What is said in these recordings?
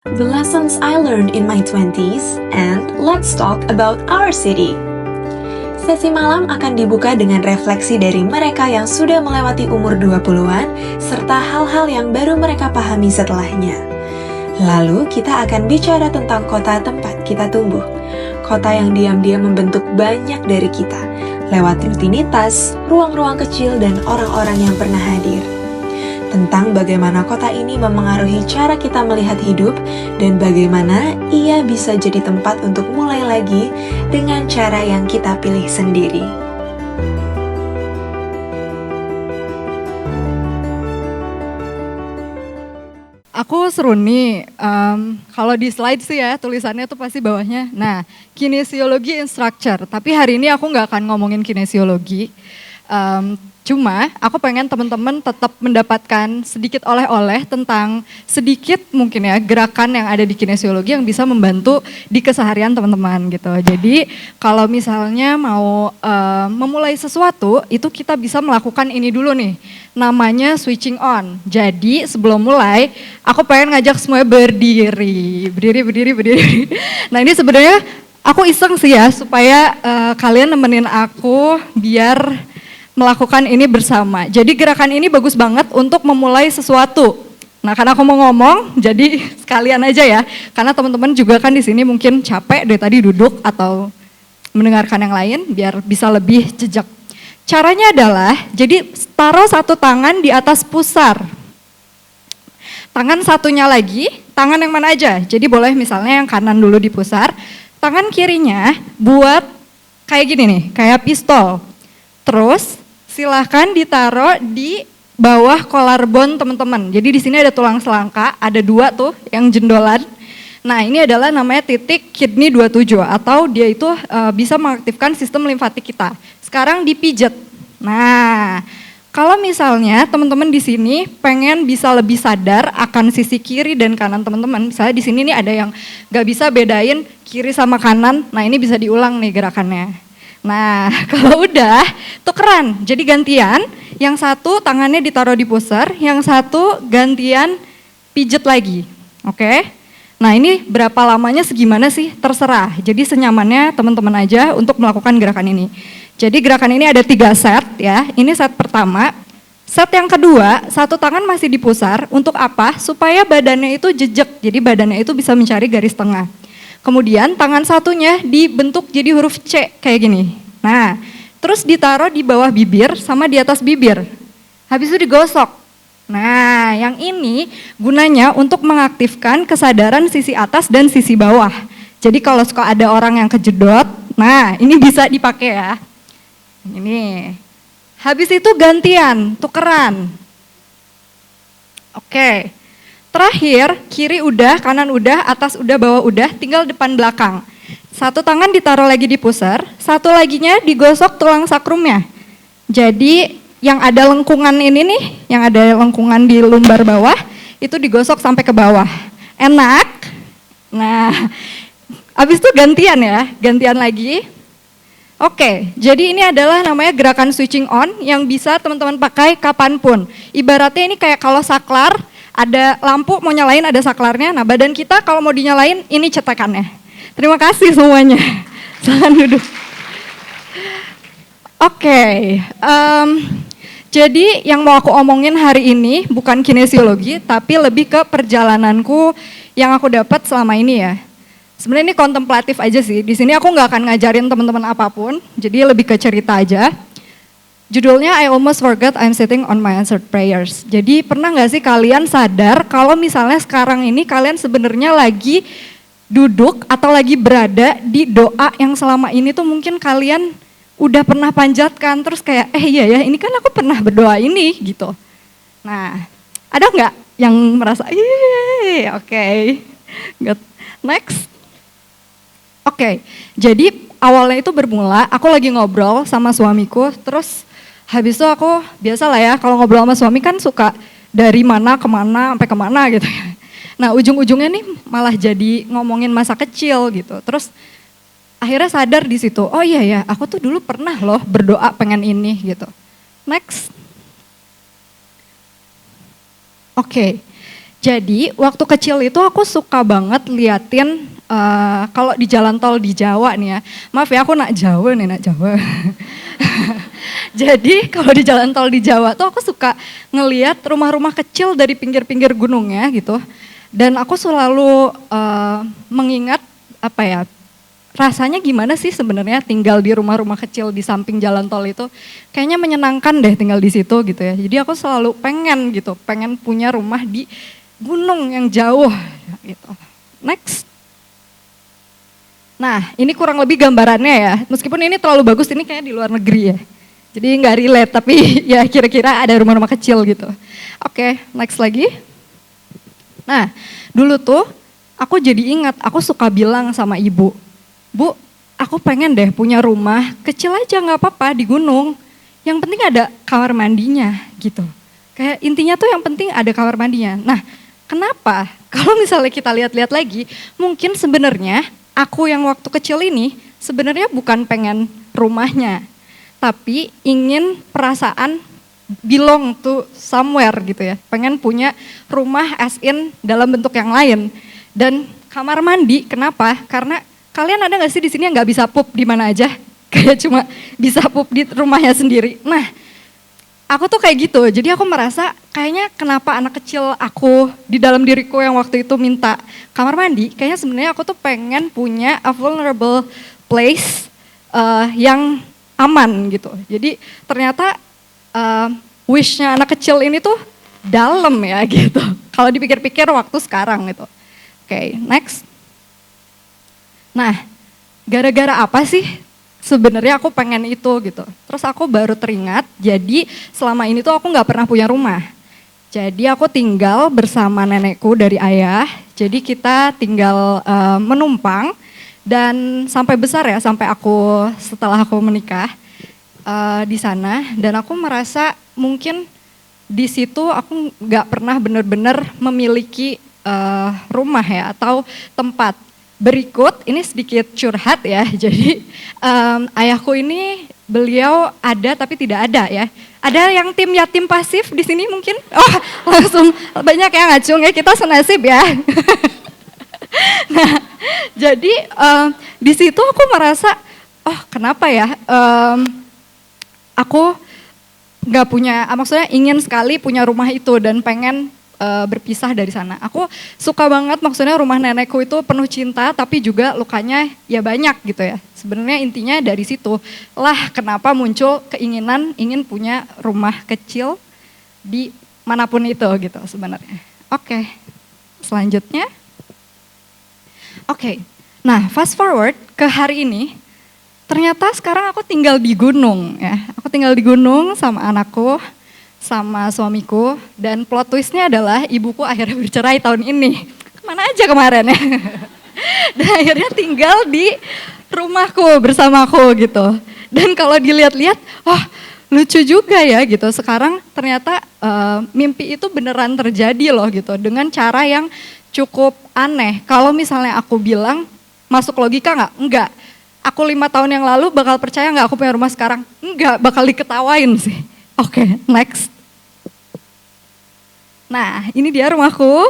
The lessons I learned in my 20s, and let's talk about our city. Sesi malam akan dibuka dengan refleksi dari mereka yang sudah melewati umur 20-an, serta hal-hal yang baru mereka pahami setelahnya. Lalu kita akan bicara tentang kota tempat kita tumbuh. Kota yang diam-diam membentuk banyak dari kita, lewat rutinitas, ruang-ruang kecil, dan orang-orang yang pernah hadir. Tentang bagaimana kota ini memengaruhi cara kita melihat hidup dan bagaimana ia bisa jadi tempat untuk mulai lagi dengan cara yang kita pilih sendiri. Aku seru nih, kalau di slide sih ya tulisannya tuh pasti bawahnya. Nah, kinesiologi instructor, tapi hari ini aku nggak akan ngomongin kinesiologi. Cuma aku pengen teman-teman tetap mendapatkan sedikit oleh-oleh tentang sedikit mungkin ya gerakan yang ada di kinesiologi yang bisa membantu di keseharian teman-teman gitu. Jadi kalau misalnya mau memulai sesuatu itu kita bisa melakukan ini dulu nih, namanya switching on. Jadi sebelum mulai aku pengen ngajak semuanya berdiri. Nah ini sebenarnya aku iseng sih ya supaya kalian nemenin aku biar melakukan ini bersama. Jadi gerakan ini bagus banget untuk memulai sesuatu. Nah, karena aku mau ngomong, jadi sekalian aja ya. Karena teman-teman juga kan di sini mungkin capek dari tadi duduk atau mendengarkan yang lain, biar bisa lebih jejak. Caranya adalah, jadi taruh satu tangan di atas pusar. Tangan satunya lagi, tangan yang mana aja. Jadi boleh misalnya yang kanan dulu di pusar. Tangan kirinya buat kayak gini nih, kayak pistol. Terus silahkan ditaruh di bawah collarbone teman-teman. Jadi di sini ada tulang selangka, ada 2 tuh yang jendolan. Nah ini adalah namanya titik kidney 27 atau dia itu bisa mengaktifkan sistem limfatik kita. Sekarang dipijat. Nah kalau misalnya teman-teman di sini pengen bisa lebih sadar akan sisi kiri dan kanan teman-teman. Misalnya di sini nih ada yang gak bisa bedain kiri sama kanan. Nah ini bisa diulang nih gerakannya. Nah, kalau udah tukeran, jadi gantian, yang satu tangannya ditaruh di pusar, yang satu gantian pijet lagi, oke? Nah ini berapa lamanya segimana sih? Terserah, jadi senyamannya teman-teman aja untuk melakukan gerakan ini. Jadi gerakan ini ada 3 set ya, ini set pertama. Set yang kedua, satu tangan masih di pusar, untuk apa? Supaya badannya itu jejak, jadi badannya itu bisa mencari garis tengah. Kemudian tangan satunya dibentuk jadi huruf C kayak gini. Nah, terus ditaruh di bawah bibir sama di atas bibir. Habis itu digosok. Nah, yang ini gunanya untuk mengaktifkan kesadaran sisi atas dan sisi bawah. Jadi kalau suka ada orang yang kejedot, nah ini bisa dipakai ya. Ini. Habis itu gantian, tukeran. Oke. Terakhir, kiri udah, kanan udah, atas udah, bawah udah, tinggal depan belakang. Satu tangan ditaruh lagi di pusar, satu laginya digosok tulang sakrumnya. Jadi yang ada lengkungan ini nih, yang ada lengkungan di lumbar bawah, itu digosok sampai ke bawah. Enak? Nah, habis itu gantian ya, gantian lagi. Oke, jadi ini adalah namanya gerakan switching on yang bisa teman-teman pakai kapanpun. Ibaratnya ini kayak kalau saklar, ada lampu mau nyalain ada saklarnya, nah badan kita kalau mau dinyalain ini cetakannya. Terima kasih semuanya, silakan duduk. Oke, jadi yang mau aku omongin hari ini bukan kinesiologi, tapi lebih ke perjalananku yang aku dapat selama ini ya. Sebenarnya ini kontemplatif aja sih, di sini aku nggak akan ngajarin teman-teman apapun, jadi lebih ke cerita aja. Judulnya I Almost Forgot I'm Sitting on My Answered Prayers. Jadi pernah gak sih kalian sadar kalau misalnya sekarang ini kalian sebenarnya lagi duduk atau lagi berada di doa yang selama ini tuh mungkin kalian udah pernah panjatkan terus kayak iya ya ini kan aku pernah berdoa ini gitu. Nah ada gak yang merasa oke. Next. Oke, jadi awalnya itu bermula aku lagi ngobrol sama suamiku terus habis itu aku biasa lah ya kalau ngobrol sama suami kan suka dari mana kemana sampai kemana gitu ya. Nah ujung-ujungnya nih malah jadi ngomongin masa kecil gitu. Terus akhirnya sadar di situ, oh iya ya aku tuh dulu pernah loh berdoa pengen ini gitu. Next. Oke, Jadi waktu kecil itu aku suka banget liatin kalau di jalan tol di Jawa nih ya. Maaf ya aku nak Jawa nih, nak Jawa. Jadi kalau di jalan tol di Jawa tuh aku suka ngeliat rumah-rumah kecil dari pinggir-pinggir gunungnya gitu. Dan aku selalu mengingat apa ya, rasanya gimana sih sebenarnya tinggal di rumah-rumah kecil di samping jalan tol itu. Kayaknya menyenangkan deh tinggal di situ gitu ya. Jadi aku selalu pengen gitu, pengen punya rumah di gunung yang jauh gitu. Next. Nah, ini kurang lebih gambarannya ya. Meskipun ini terlalu bagus, ini kayak di luar negeri ya. Jadi nggak relate, tapi ya kira-kira ada rumah-rumah kecil gitu. Oke, next lagi. Nah, dulu tuh aku jadi ingat, aku suka bilang sama ibu, Bu, aku pengen deh punya rumah kecil aja nggak apa-apa di gunung. Yang penting ada kamar mandinya gitu. Kayak intinya tuh yang penting ada kamar mandinya. Nah, kenapa? Kalau misalnya kita lihat-lihat lagi, mungkin sebenarnya aku yang waktu kecil ini sebenarnya bukan pengen rumahnya, tapi ingin perasaan belong to somewhere gitu ya. Pengen punya rumah as in dalam bentuk yang lain. Dan kamar mandi, kenapa? Karena kalian ada nggak sih di sini yang nggak bisa pup di mana aja? Kayak cuma bisa pup di rumahnya sendiri. Nah, aku tuh kayak gitu, jadi aku merasa kayaknya kenapa anak kecil aku di dalam diriku yang waktu itu minta kamar mandi, kayaknya sebenarnya aku tuh pengen punya a vulnerable place yang aman gitu. Jadi ternyata wish-nya anak kecil ini tuh dalam ya gitu, kalau dipikir-pikir waktu sekarang gitu. Oke, next. Nah, gara-gara apa sih sebenarnya aku pengen itu gitu. Terus aku baru teringat, jadi selama ini tuh aku nggak pernah punya rumah. Jadi aku tinggal bersama nenekku dari ayah. Jadi kita tinggal menumpang dan sampai besar ya, sampai setelah aku menikah di sana. Dan aku merasa mungkin di situ aku nggak pernah benar-benar memiliki rumah ya atau tempat. Berikut, ini sedikit curhat ya, jadi ayahku ini beliau ada tapi tidak ada ya. Ada yang tim yatim pasif di sini mungkin? Oh langsung banyak yang ngacung ya, kita senasib ya. Nah jadi di situ aku merasa, oh kenapa ya aku nggak punya, maksudnya ingin sekali punya rumah itu dan pengen berpisah dari sana. Aku suka banget, maksudnya rumah nenekku itu penuh cinta tapi juga lukanya ya banyak gitu ya. Sebenarnya intinya dari situ lah kenapa muncul keinginan ingin punya rumah kecil di manapun itu gitu sebenarnya. Oke, selanjutnya. Oke, nah fast forward ke hari ini, ternyata sekarang aku tinggal di gunung ya. Aku tinggal di gunung sama anakku, sama suamiku, dan plot twistnya adalah ibuku akhirnya bercerai tahun ini. Kemana aja kemarin ya. Dan akhirnya tinggal di rumahku bersamaku gitu. Dan kalau dilihat-lihat, oh lucu juga ya gitu. Sekarang ternyata mimpi itu beneran terjadi loh gitu. Dengan cara yang cukup aneh. Kalau misalnya aku bilang, masuk logika nggak? Enggak. Aku 5 tahun yang lalu bakal percaya nggak aku punya rumah sekarang? Enggak, bakal diketawain sih. Oke, next. Nah, ini dia rumahku.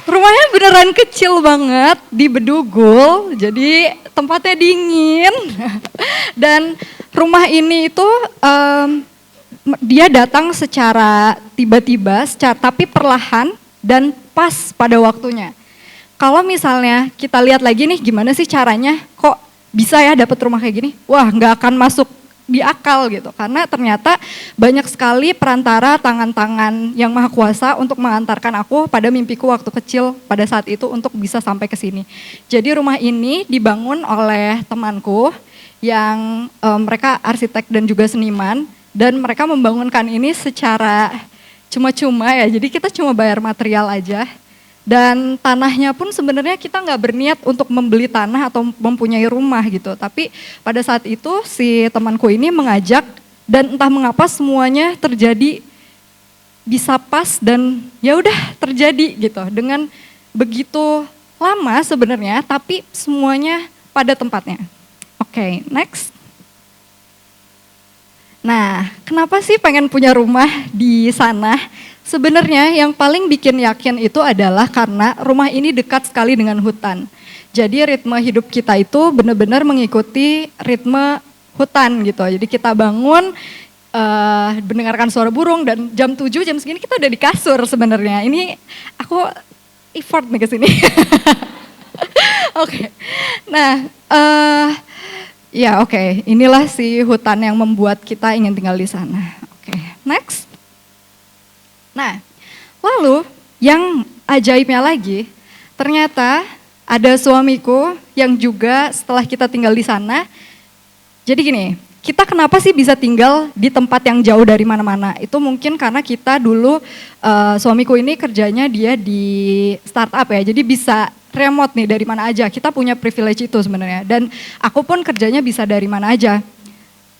Rumahnya beneran kecil banget di Bedugul, jadi tempatnya dingin. Dan rumah ini itu dia datang secara tiba-tiba, tapi perlahan dan pas pada waktunya. Kalau misalnya kita lihat lagi nih, gimana sih caranya kok bisa ya dapat rumah kayak gini? Wah, nggak akan masuk di akal gitu. Karena ternyata banyak sekali perantara tangan-tangan yang maha kuasa untuk mengantarkan aku pada mimpiku waktu kecil pada saat itu untuk bisa sampai ke sini. Jadi rumah ini dibangun oleh temanku yang mereka arsitek dan juga seniman, dan mereka membangunkan ini secara cuma-cuma ya. Jadi kita cuma bayar material aja. Dan tanahnya pun sebenarnya kita nggak berniat untuk membeli tanah atau mempunyai rumah gitu. Tapi pada saat itu si temanku ini mengajak, dan entah mengapa semuanya terjadi bisa pas dan ya udah terjadi gitu. Dengan begitu lama sebenarnya, tapi semuanya pada tempatnya. Oke, next. Nah, kenapa sih pengen punya rumah di sana? Sebenarnya yang paling bikin yakin itu adalah karena rumah ini dekat sekali dengan hutan. Jadi ritme hidup kita itu benar-benar mengikuti ritme hutan gitu. Jadi kita bangun, mendengarkan suara burung dan jam 7, jam segini kita udah di kasur sebenarnya. Ini aku effort nih ke sini. Oke. Nah, ya oke, inilah si hutan yang membuat kita ingin tinggal di sana. Oke, next. Nah, lalu yang ajaibnya lagi, ternyata ada suamiku yang juga setelah kita tinggal di sana, jadi gini, kita kenapa sih bisa tinggal di tempat yang jauh dari mana-mana? Itu mungkin karena kita dulu, suamiku ini kerjanya dia di startup ya, jadi bisa remote nih dari mana aja. Kita punya privilege itu sebenarnya. Dan aku pun kerjanya bisa dari mana aja.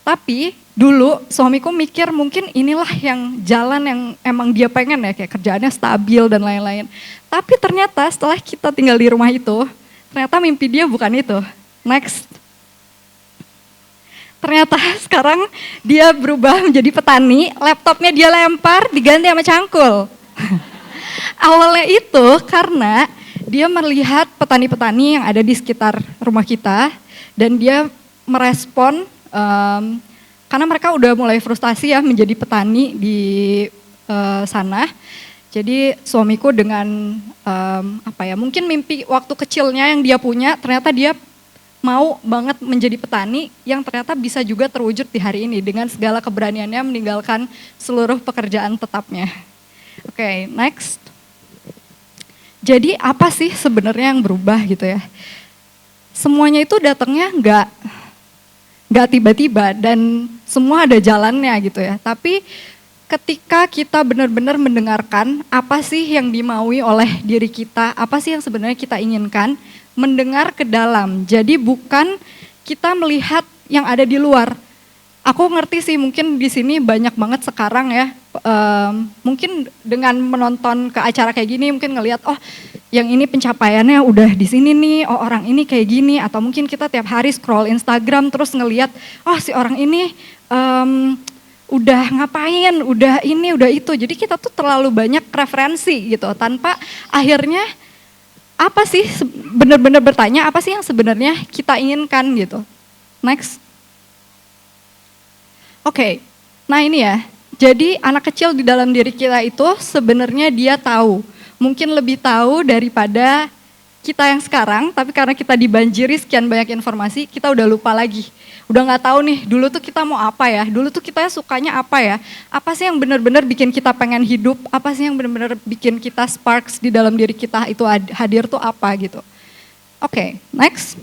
Tapi dulu suamiku mikir mungkin inilah yang jalan yang emang dia pengen ya, kayak kerjaannya stabil dan lain-lain. Tapi ternyata setelah kita tinggal di rumah itu, ternyata mimpi dia bukan itu. Next. Ternyata sekarang dia berubah menjadi petani, laptopnya dia lempar, diganti sama cangkul. Awalnya itu karena dia melihat petani-petani yang ada di sekitar rumah kita, dan dia merespon, karena mereka udah mulai frustasi ya menjadi petani di sana. Jadi suamiku dengan mungkin mimpi waktu kecilnya yang dia punya, ternyata dia mau banget menjadi petani yang ternyata bisa juga terwujud di hari ini dengan segala keberaniannya meninggalkan seluruh pekerjaan tetapnya. Oke, next. Jadi apa sih sebenarnya yang berubah gitu ya? Semuanya itu datangnya nggak tiba-tiba dan semua ada jalannya gitu ya. Tapi ketika kita benar-benar mendengarkan apa sih yang dimaui oleh diri kita, apa sih yang sebenarnya kita inginkan, mendengar ke dalam. Jadi bukan kita melihat yang ada di luar. Aku ngerti sih mungkin di sini banyak banget sekarang ya, mungkin dengan menonton ke acara kayak gini mungkin ngelihat oh yang ini pencapaiannya udah di sini nih, oh orang ini kayak gini, atau mungkin kita tiap hari scroll Instagram terus ngelihat oh si orang ini udah ngapain, udah ini, udah itu. Jadi kita tuh terlalu banyak referensi gitu tanpa akhirnya apa sih benar-benar bertanya apa sih yang sebenarnya kita inginkan gitu. Next. Oke, nah ini ya, jadi anak kecil di dalam diri kita itu sebenarnya dia tahu, mungkin lebih tahu daripada kita yang sekarang, tapi karena kita dibanjiri sekian banyak informasi, kita udah lupa lagi. Udah gak tahu nih, dulu tuh kita mau apa ya, dulu tuh kita sukanya apa sih yang benar-benar bikin kita pengen hidup, apa sih yang benar-benar bikin kita sparks di dalam diri kita itu hadir tuh apa gitu. Oke, next.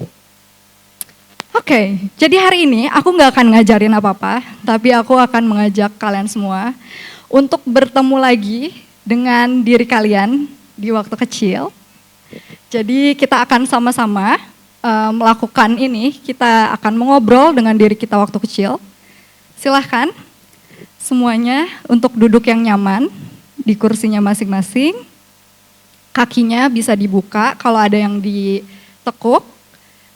Oke, jadi hari ini aku gak akan ngajarin apa-apa, tapi aku akan mengajak kalian semua untuk bertemu lagi dengan diri kalian di waktu kecil. Jadi kita akan sama-sama melakukan ini, kita akan mengobrol dengan diri kita waktu kecil. Silahkan semuanya untuk duduk yang nyaman di kursinya masing-masing. Kakinya bisa dibuka kalau ada yang ditekuk.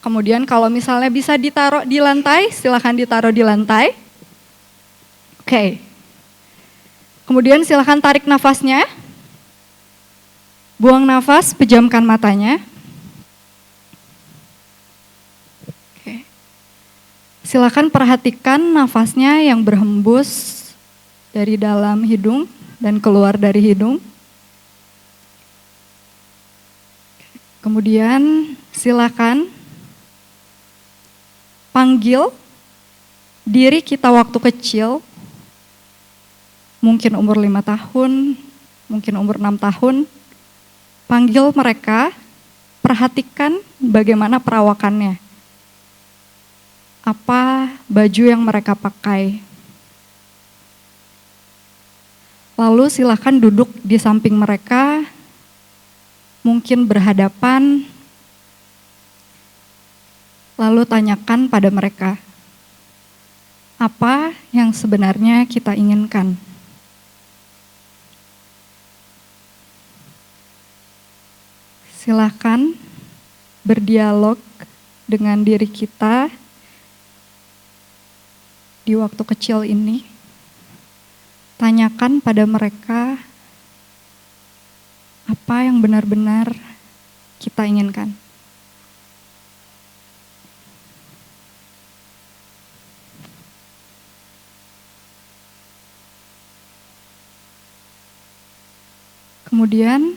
Kemudian kalau misalnya bisa ditaruh di lantai, silahkan ditaruh di lantai. Oke. Kemudian silahkan tarik nafasnya. Buang nafas, pejamkan matanya. Oke. Silahkan perhatikan nafasnya yang berhembus dari dalam hidung dan keluar dari hidung. Kemudian silahkan panggil diri kita waktu kecil, mungkin umur 5 tahun, mungkin umur 6 tahun, panggil mereka, perhatikan bagaimana perawakannya, apa baju yang mereka pakai. Lalu silakan duduk di samping mereka, mungkin berhadapan, lalu tanyakan pada mereka, apa yang sebenarnya kita inginkan. Silakan berdialog dengan diri kita di waktu kecil ini, tanyakan pada mereka apa yang benar-benar kita inginkan. Kemudian,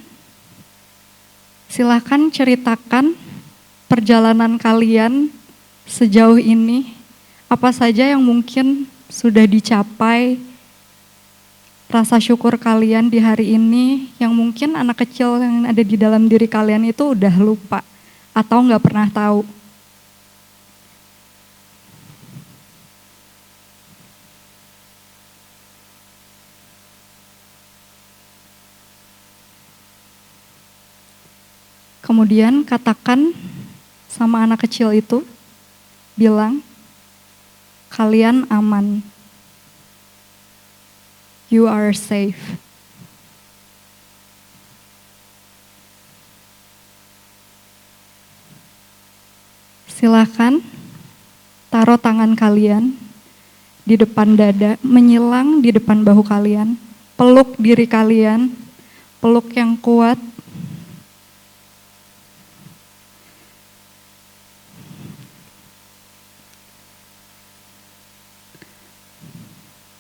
silakan ceritakan perjalanan kalian sejauh ini, apa saja yang mungkin sudah dicapai, rasa syukur kalian di hari ini, yang mungkin anak kecil yang ada di dalam diri kalian itu udah lupa atau nggak pernah tahu. Kemudian katakan sama anak kecil itu, bilang, kalian aman. You are safe. Silakan taruh tangan kalian di depan dada, menyilang di depan bahu kalian, peluk diri kalian, peluk yang kuat.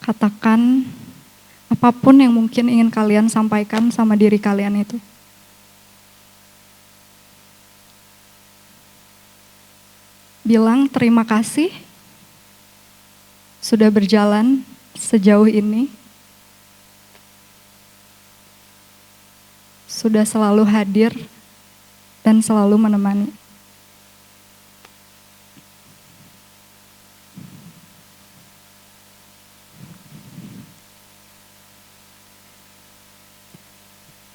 Katakan apapun yang mungkin ingin kalian sampaikan sama diri kalian itu. Bilang terima kasih sudah berjalan sejauh ini. Sudah selalu hadir dan selalu menemani.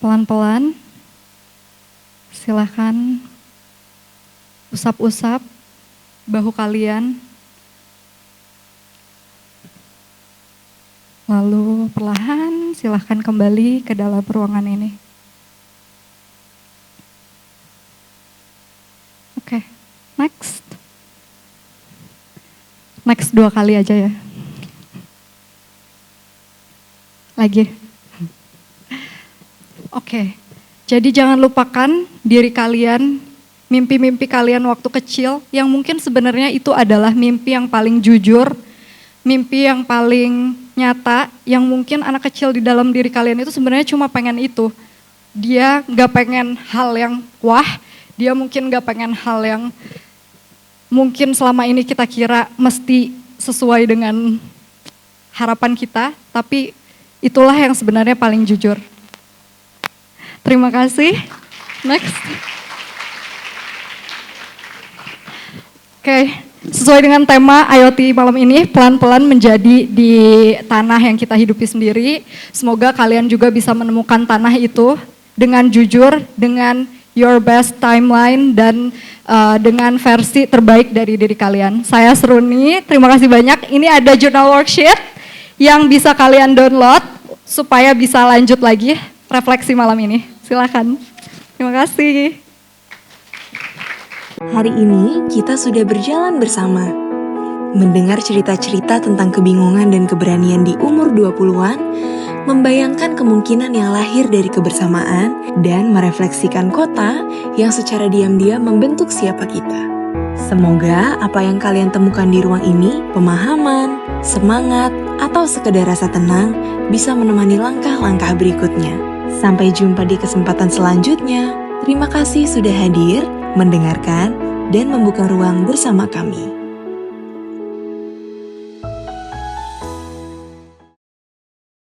Pelan-pelan, silahkan usap-usap bahu kalian. Lalu perlahan silahkan kembali ke dalam ruangan ini. Oke, next. Next 2 kali aja ya. Lagi. Oke, jadi jangan lupakan diri kalian, mimpi-mimpi kalian waktu kecil, yang mungkin sebenarnya itu adalah mimpi yang paling jujur, mimpi yang paling nyata, yang mungkin anak kecil di dalam diri kalian itu sebenarnya cuma pengen itu. Dia gak pengen hal yang wah, dia mungkin gak pengen hal yang mungkin selama ini kita kira mesti sesuai dengan harapan kita, tapi itulah yang sebenarnya paling jujur. Terima kasih. Next. Oke, sesuai dengan tema IoT malam ini, pelan-pelan menjadi di tanah yang kita hidupi sendiri. Semoga kalian juga bisa menemukan tanah itu dengan jujur, dengan your best timeline, dan dengan versi terbaik dari diri kalian. Saya Seruni, terima kasih banyak. Ini ada journal worksheet yang bisa kalian download supaya bisa lanjut lagi refleksi malam ini. Silakan. Terima kasih. Hari ini kita sudah berjalan bersama, mendengar cerita-cerita tentang kebingungan dan keberanian di umur 20-an, membayangkan kemungkinan yang lahir dari kebersamaan, dan merefleksikan kota yang secara diam-diam membentuk siapa kita. Semoga apa yang kalian temukan di ruang ini, pemahaman, semangat, atau sekedar rasa tenang, bisa menemani langkah-langkah berikutnya. Sampai jumpa di kesempatan selanjutnya. Terima kasih sudah hadir, mendengarkan, dan membuka ruang bersama kami.